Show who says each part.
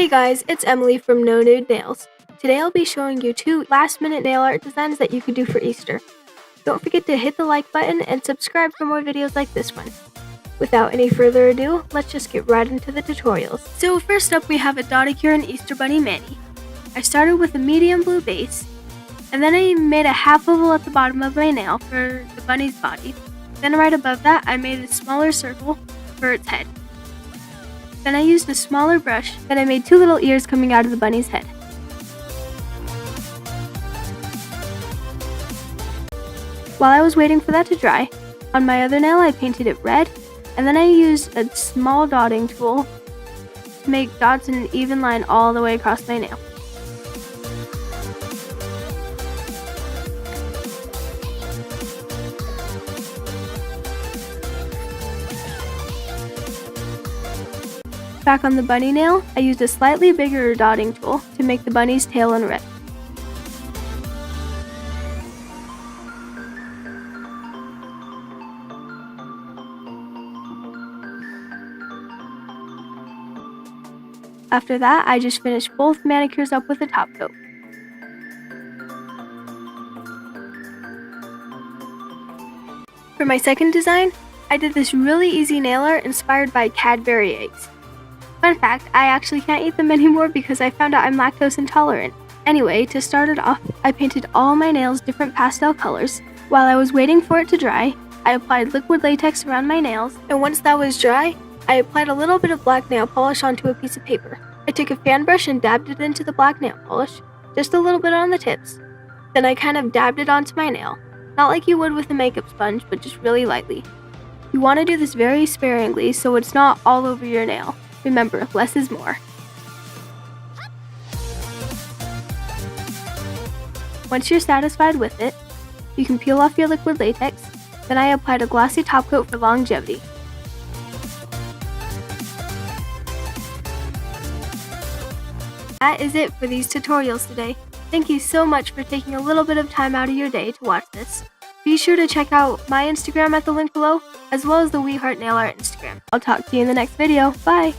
Speaker 1: Hey guys, it's Emily from No Nude Nails. Today I'll be showing you 2 last-minute nail art designs that you could do for Easter. Don't forget to hit the like button and subscribe for more videos like this one. Without any further ado, let's just get right into the tutorials. So first up we have a Dotticure and Easter Bunny Mani. I started with a medium blue base, and then I made a half oval at the bottom of my nail for the bunny's body. Then right above that I made a smaller circle for its head. Then I used a smaller brush, and I made 2 little ears coming out of the bunny's head. While I was waiting for that to dry, on my other nail I painted it red, and then I used a small dotting tool to make dots in an even line all the way across my nail. Back on the bunny nail, I used a slightly bigger dotting tool to make the bunny's tail in red. After that, I just finished both manicures up with a top coat. For my second design, I did this really easy nail art inspired by Cadbury eggs. Fun fact, I actually can't eat them anymore because I found out I'm lactose intolerant. Anyway, to start it off, I painted all my nails different pastel colors. While I was waiting for it to dry, I applied liquid latex around my nails, and once that was dry, I applied a little bit of black nail polish onto a piece of paper. I took a fan brush and dabbed it into the black nail polish, just a little bit on the tips. Then I kind of dabbed it onto my nail, not like you would with a makeup sponge, but just really lightly. You want to do this very sparingly so it's not all over your nail. Remember, less is more. Once you're satisfied with it, you can peel off your liquid latex. Then I applied a glossy top coat for longevity. That is it for these tutorials today. Thank you so much for taking a little bit of time out of your day to watch this. Be sure to check out my Instagram at the link below, as well as the We Heart Nail Art Instagram. I'll talk to you in the next video. Bye!